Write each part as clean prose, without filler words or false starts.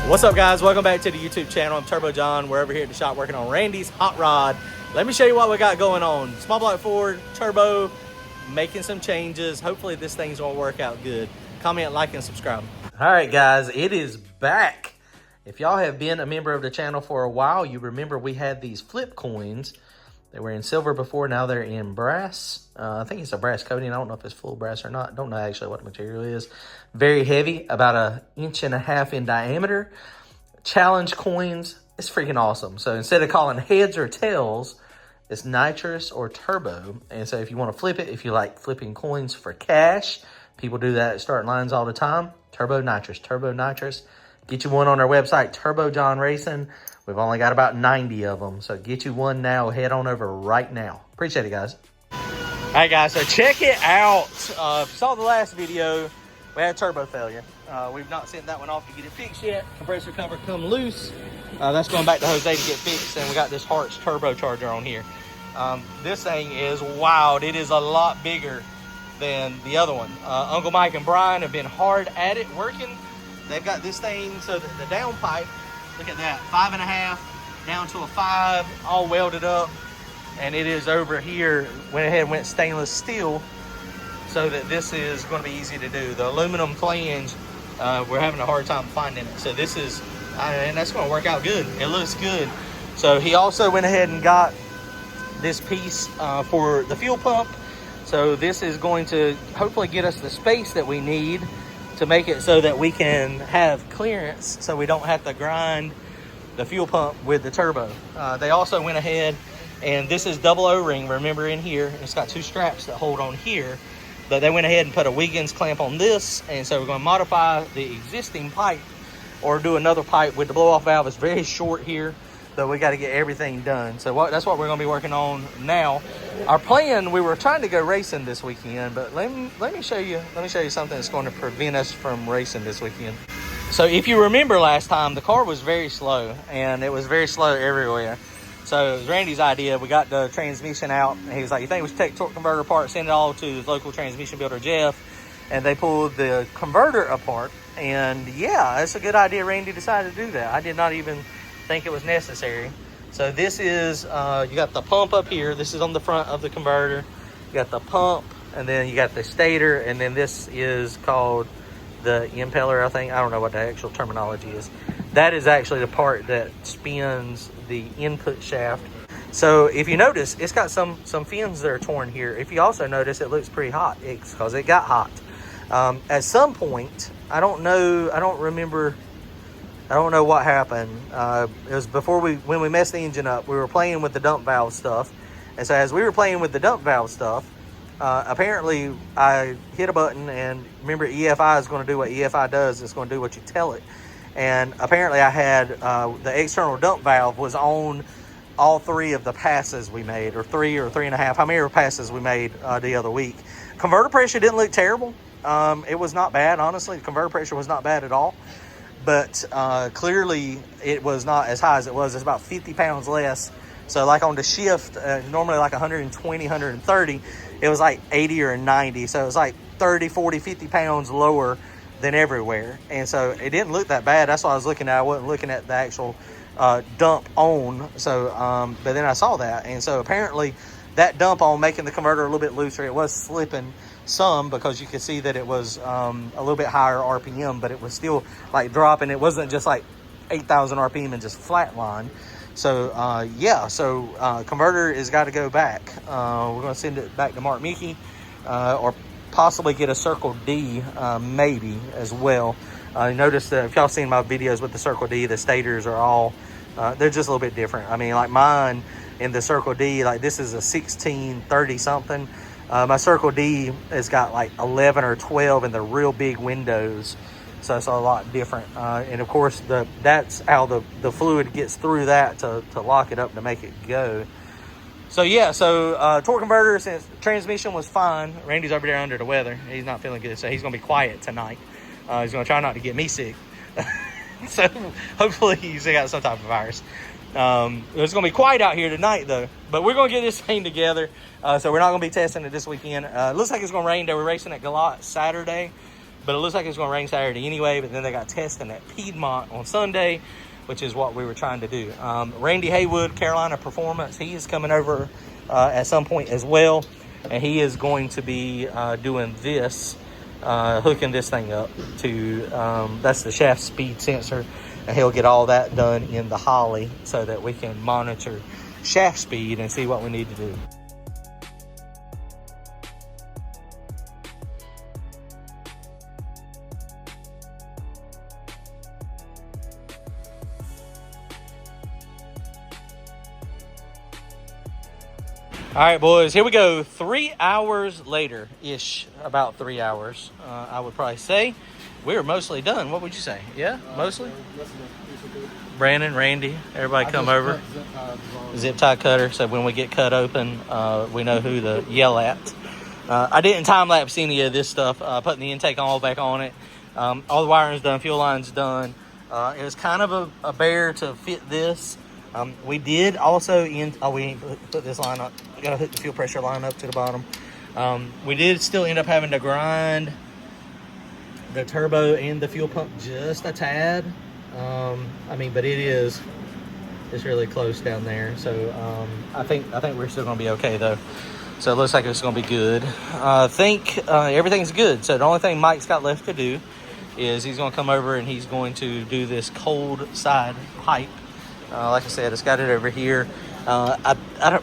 What's up, guys? Welcome back to the YouTube channel. I'm Turbo John. We're over here at the shop working on Randy's hot rod. Let me show you what we got going on. Small block Ford, turbo, making some changes. Hopefully this thing's gonna work out good. Comment, like, and subscribe. All right, guys, it is back. If y'all have been a member of the channel for a while, you remember we had these flip coins. They were in silver before, now they're in brass. I think it's a brass coating. I don't know if it's full brass or not. Don't know actually what the material is. Very heavy, about 1.5 inches in diameter. Challenge coins. It's freaking awesome. So instead of calling heads or tails, it's nitrous or turbo. And so if you want to flip it, if you like flipping coins for cash, people do that at starting lines all the time. Turbo nitrous, turbo nitrous. Get you one on our website, Turbo John Racing. We've only got about 90 of them, so get you one now. Head on over right now. Appreciate it, guys. All right, guys, so check it out. If you saw the last video, we had turbo failure. We've not sent that one off to get it fixed yet. Compressor cover come loose. That's going back to Jose to get fixed, and we got this Harts Turbocharger on here. This thing is wild. It is a lot bigger than the other one. Uncle Mike and Brian have been hard at it working. They've got this thing so that the downpipe, look at that, 5.5 down to a 5, all welded up. And it is over here, went ahead and went stainless steel so that this is going to be easy to do. The aluminum flange, we're having a hard time finding it. So this is, and that's going to work out good. It looks good. So he also went ahead and got this piece for the fuel pump. So this is going to hopefully get us the space that we need to make it so that we can have clearance so we don't have to grind the fuel pump with the turbo. They also went ahead, and this is double O-ring, remember, in here. It's got 2 straps that hold on here, but they went ahead and put a Wiggins clamp on this, and so we're going to modify the existing pipe or do another pipe with the blow-off valve. It's very short here, but we got to get everything done. So that's what we're going to be working on now. Our plan, we were trying to go racing this weekend, but let me show you something that's going to prevent us from racing this weekend. So if you remember last time, the car was very slow, and it was very slow everywhere. So it was Randy's idea. We got the transmission out, and he was like, you think we should take the torque converter apart, send it all to the local transmission builder, Jeff? And they pulled the converter apart, and yeah, it's a good idea. Randy decided to do that. I did not even think it was necessary. So this is, you got the pump up here. This is on the front of the converter. You got the pump, and then you got the stator, and then this is called the impeller, I think. I don't know what the actual terminology is. That is actually the part that spins the input shaft. So if you notice, it's got some fins that are torn here. If you also notice, it looks pretty hot. It's because it got hot. At some point, I don't know what happened. It was before when we messed the engine up, we were playing with the dump valve stuff. And so as we were playing with the dump valve stuff, apparently I hit a button, and remember, EFI is going to do what EFI does. It's going to do what you tell it. And apparently I had the external dump valve was on all 3 of the passes we made, or 3 or 3.5, how many passes we made the other week. Converter pressure didn't look terrible. It was not bad, honestly. The converter pressure was not bad at all. But clearly it was not as high as it was. It's about 50 pounds less. So like on the shift, normally like 120, 130, it was like 80 or 90. So it was like 30, 40, 50 pounds lower than everywhere. And so it didn't look that bad. That's what I was looking at. I wasn't looking at the actual dump on. So, but then I saw that. And so apparently that dump on making the converter a little bit looser. It was slipping some because you could see that it was a little bit higher RPM, but it was still like dropping. It wasn't just like 8,000 RPM and just flatline. So yeah, so converter has got to go back. We're going to send it back to Mark Mickey, or possibly get a Circle D maybe as well. Notice that if y'all seen my videos with the Circle D, the stators are all they're just a little bit different. I mean, like mine in the Circle D, like this is a 1630 something. My Circle D has got like 11 or 12 in the real big windows, so it's a lot different. And of course, that's how the fluid gets through that to lock it up to make it go. So yeah, so torque converter, since transmission was fine. Randy's over there under the weather. He's not feeling good, so he's gonna be quiet tonight. He's gonna try not to get me sick. So hopefully he's got some type of virus. It's gonna be quiet out here tonight though, but we're gonna get this thing together. So we're not gonna be testing it this weekend. Looks like it's gonna rain though. We're racing at Galot Saturday. But it looks like it's going to rain Saturday anyway. But then they got testing at Piedmont on Sunday, which is what we were trying to do. Randy Haywood, Carolina Performance, he is coming over at some point as well. And he is going to be doing this, hooking this thing up to, that's the shaft speed sensor. And he'll get all that done in the Holly so that we can monitor shaft speed and see what we need to do. All right, boys, here we go. 3 hours later-ish, about 3 hours, I would probably say. We're mostly done. What would you say? Yeah, mostly? Brandon, Randy, everybody come over. Zip tie cutter, so when we get cut open, we know who to yell at. I didn't time-lapse any of this stuff, putting the intake all back on it. All the wiring's done, fuel line's done. It was kind of a bear to fit this. We did also, we ain't put this line up. We gotta hook the fuel pressure line up to the bottom. We did still end up having to grind the turbo and the fuel pump just a tad. I mean, but it's really close down there. So I think we're still gonna be okay though. So it looks like it's gonna be good. I think everything's good. So the only thing Mike's got left to do is he's gonna come over and he's going to do this cold side pipe. Like I said, it's got it over here. I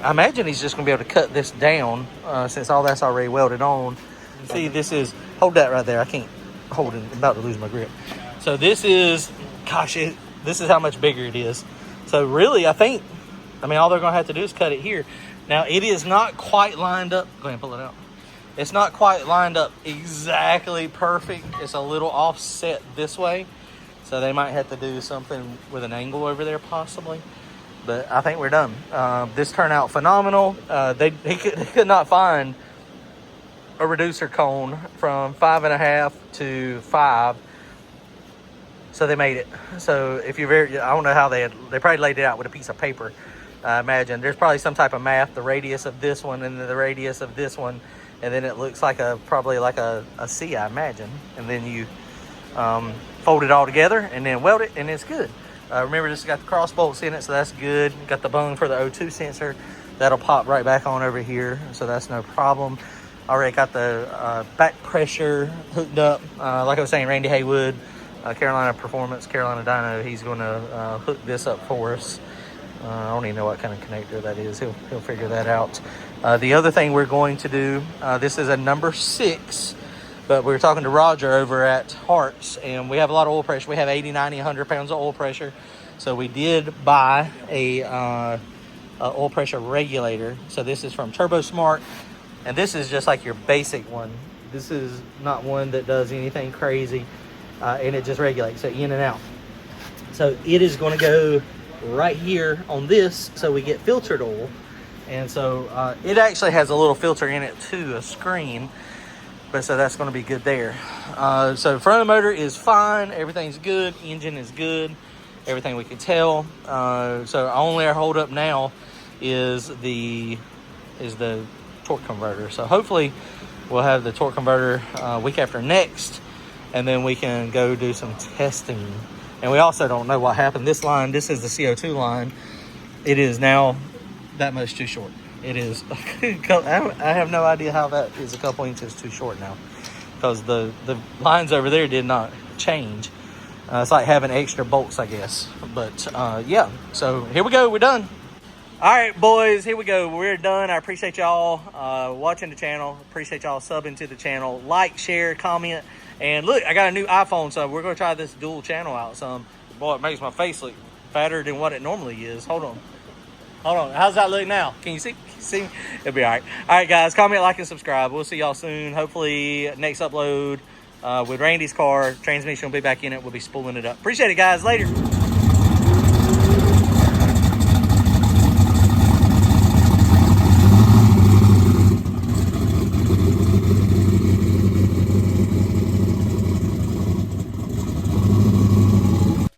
imagine he's just going to be able to cut this down since all that's already welded on. See, this is, hold that right there. I can't hold it. I'm about to lose my grip. So this is, gosh, this is how much bigger it is. So really, all they're going to have to do is cut it here. Now, it is not quite lined up. Go ahead and pull it out. It's not quite lined up exactly perfect. It's a little offset this way. So they might have to do something with an angle over there possibly. But I think we're done. This turned out phenomenal. He could not find a reducer cone from 5.5 to 5. So they made it. So if you're I don't know how they probably laid it out with a piece of paper. I imagine there's probably some type of math, the radius of this one and the radius of this one. And then it looks like probably like a C, I imagine. And then you fold it all together and then weld it and it's good. Remember, this has got the cross bolts in it, so that's good. Got the bung for the O2 sensor. That'll pop right back on over here, so that's no problem. Already got the back pressure hooked up. Like I was saying, Randy Haywood, Carolina Performance, Carolina Dyno, he's going to hook this up for us. I don't even know what kind of connector that is. He'll figure that out. The other thing we're going to do, this is a number 6. But we were talking to Roger over at Harts, and we have a lot of oil pressure. We have 80, 90, 100 pounds of oil pressure. So we did buy a oil pressure regulator. So this is from TurboSmart, and this is just like your basic one. This is not one that does anything crazy, and it just regulates it in and out. So it is going to go right here on this, so we get filtered oil. And so it actually has a little filter in it too, a screen. But so that's going to be good there. So front of the motor is fine. Everything's good. Engine is good. Everything we can tell. So only our hold up now is the torque converter. So hopefully we'll have the torque converter week after next, and then we can go do some testing. And we also don't know what happened. This line, this is the CO2 line. It is now that much too short. It is. I have no idea how that is a couple inches too short now, because the lines over there did not change. It's like having extra bolts, I guess. But yeah, so here we go. We're done. All right, boys, here we go. We're done. I appreciate y'all watching the channel. Appreciate y'all subbing to the channel. Like, share, comment. And look, I got a new iPhone, so we're going to try this dual channel out some. Boy, it makes my face look fatter than what it normally is. Hold on. How's that look now? Can you see? It'll be all right. All right, guys, comment, like, and subscribe. We'll see y'all soon. Hopefully, next upload with Randy's car. Transmission will be back in it. We'll be spooling it up. Appreciate it, guys. Later.